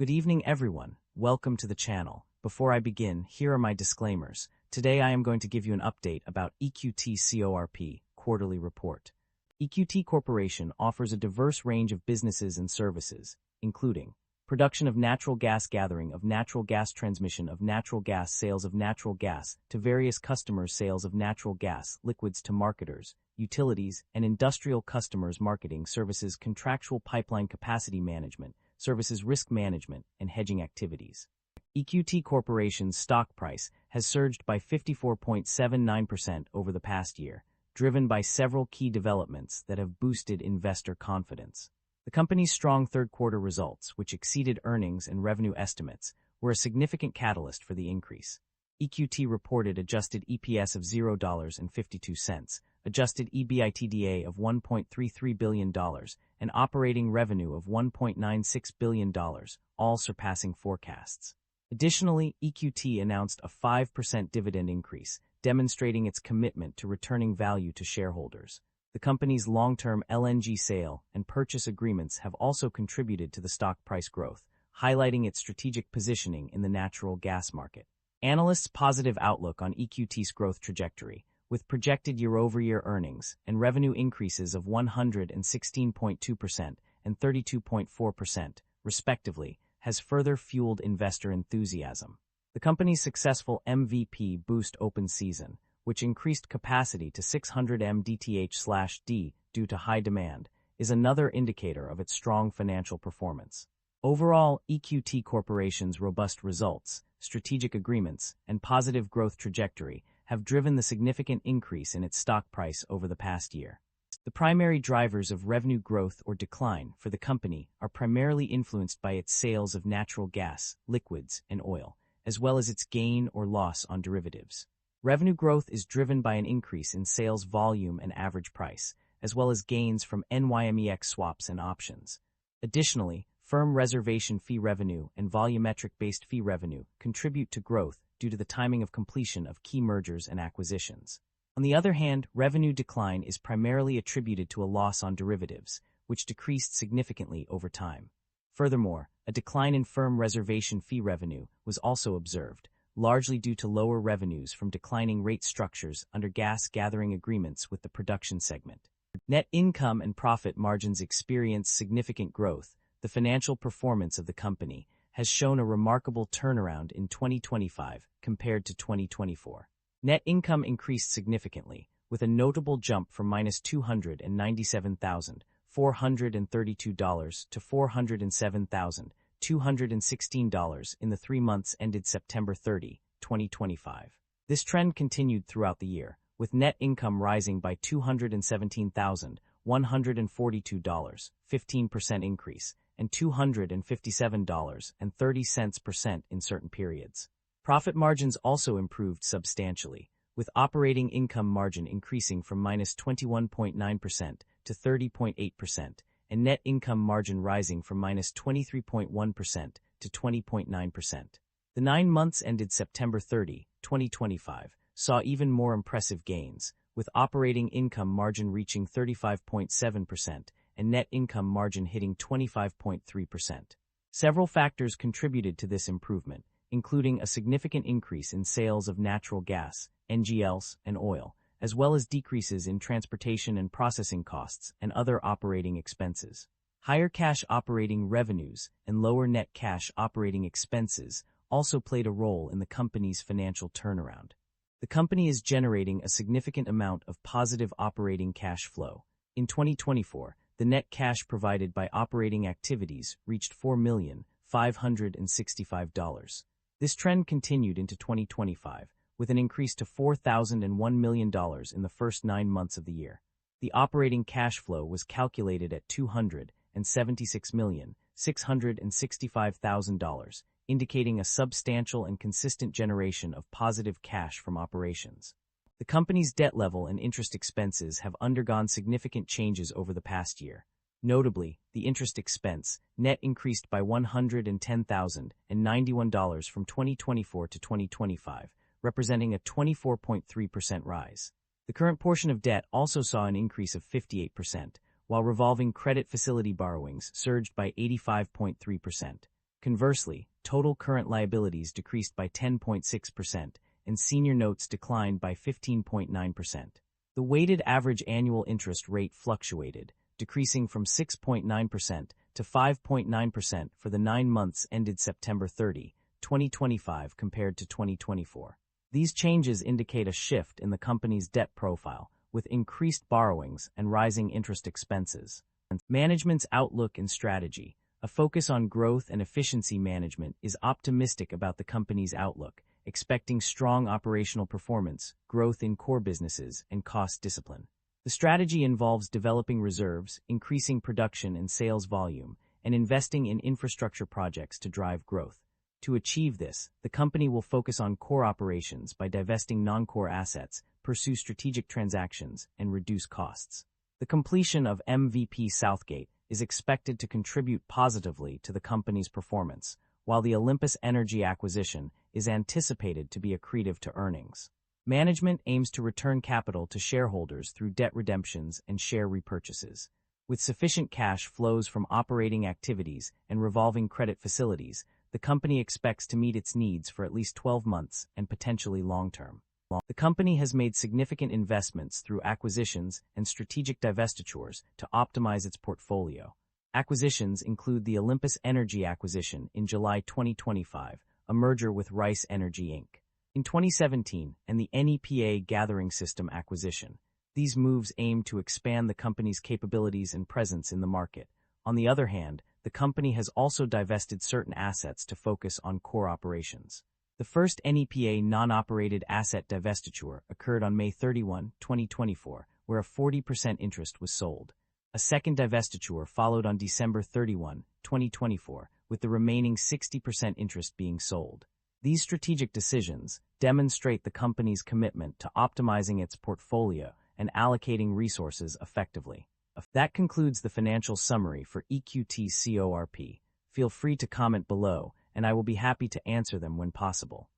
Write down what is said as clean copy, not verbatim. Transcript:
Good evening, everyone. Welcome to the channel. Before I begin, here are my disclaimers. Today I am going to give you an update about EQT CORP quarterly report. EQT Corporation offers a diverse range of businesses and services, including production of natural gas, gathering of natural gas, transmission of natural gas, sales of natural gas to various customers, sales of natural gas, liquids to marketers, utilities and industrial customers, marketing services, contractual pipeline capacity management, services, risk management, and hedging activities. EQT Corporation's stock price has surged by 54.79% over the past year, driven by several key developments that have boosted investor confidence. The company's strong third-quarter results, which exceeded earnings and revenue estimates, were a significant catalyst for the increase. EQT reported adjusted EPS of $0.52, adjusted EBITDA of $1.33 billion, and operating revenue of $1.96 billion, all surpassing forecasts. Additionally, EQT announced a 5% dividend increase, demonstrating its commitment to returning value to shareholders. The company's long-term LNG sale and purchase agreements have also contributed to the stock price growth, highlighting its strategic positioning in the natural gas market. Analysts' positive outlook on EQT's growth trajectory, with projected year-over-year earnings and revenue increases of 116.2% and 32.4%, respectively, has further fueled investor enthusiasm. The company's successful MVP boost open season, which increased capacity to 600 MDTH/d due to high demand, is another indicator of its strong financial performance. Overall, EQT Corporation's robust results, strategic agreements, and positive growth trajectory have driven the significant increase in its stock price over the past year. The primary drivers of revenue growth or decline for the company are primarily influenced by its sales of natural gas, liquids, and oil, as well as its gain or loss on derivatives. Revenue growth is driven by an increase in sales volume and average price, as well as gains from NYMEX swaps and options. Additionally, firm reservation fee revenue and volumetric-based fee revenue contribute to growth due to the timing of completion of key mergers and acquisitions. On the other hand, revenue decline is primarily attributed to a loss on derivatives, which decreased significantly over time. Furthermore, a decline in firm reservation fee revenue was also observed, largely due to lower revenues from declining rate structures under gas gathering agreements with the production segment. Net income and profit margins experienced significant growth. The financial performance of the company has shown a remarkable turnaround in 2025 compared to 2024. Net income increased significantly, with a notable jump from -$297,432 to $407,216 in the 3 months ended September 30, 2025. This trend continued throughout the year, with net income rising by $217,142, 15% increase, and $257.30 in certain periods. Profit margins also improved substantially, with operating income margin increasing from -21.9% to 30.8%, and net income margin rising from -23.1% to 20.9%. The 9 months ended September 30, 2025, saw even more impressive gains, with operating income margin reaching 35.7% and net income margin hitting 25.3%. Several factors contributed to this improvement, including a significant increase in sales of natural gas, NGLs, and oil, as well as decreases in transportation and processing costs and other operating expenses. Higher cash operating revenues and lower net cash operating expenses also played a role in the company's financial turnaround. The company is generating a significant amount of positive operating cash flow. In 2024, the net cash provided by operating activities reached $4,565,000. This trend continued into 2025, with an increase to $4,001 million in the first 9 months of the year. The operating cash flow was calculated at $276,665,000, indicating a substantial and consistent generation of positive cash from operations. The company's debt level and interest expenses have undergone significant changes over the past year. Notably, the interest expense, net, increased by $110,091 from 2024 to 2025, representing a 24.3% rise. The current portion of debt also saw an increase of 58%, while revolving credit facility borrowings surged by 85.3%. Conversely, total current liabilities decreased by 10.6%, and senior notes declined by 15.9%. The weighted average annual interest rate fluctuated, decreasing from 6.9% to 5.9% for the 9 months ended September 30, 2025 compared to 2024. These changes indicate a shift in the company's debt profile, with increased borrowings and rising interest expenses. Management's outlook and strategy. A focus on growth and efficiency management is optimistic about the company's outlook, expecting strong operational performance, growth in core businesses, and cost discipline. The strategy involves developing reserves, increasing production and sales volume, and investing in infrastructure projects to drive growth. To achieve this, the company will focus on core operations by divesting non-core assets, pursue strategic transactions, and reduce costs. The completion of MVP Southgate is expected to contribute positively to the company's performance, while the Olympus Energy acquisition is anticipated to be accretive to earnings. Management aims to return capital to shareholders through debt redemptions and share repurchases. With sufficient cash flows from operating activities and revolving credit facilities, the company expects to meet its needs for at least 12 months and potentially long-term. The company has made significant investments through acquisitions and strategic divestitures to optimize its portfolio. Acquisitions include the Olympus Energy acquisition in July 2025, a merger with Rice Energy Inc. in 2017, and the NEPA gathering system acquisition. These moves aim to expand the company's capabilities and presence in the market. On the other hand, the company has also divested certain assets to focus on core operations. The first NEPA non-operated asset divestiture occurred on May 31, 2024, where a 40% interest was sold. A second divestiture followed on December 31, 2024, with the remaining 60% interest being sold. These strategic decisions demonstrate the company's commitment to optimizing its portfolio and allocating resources effectively. That concludes the financial summary for EQT CORP. Feel free to comment below, and I will be happy to answer them when possible.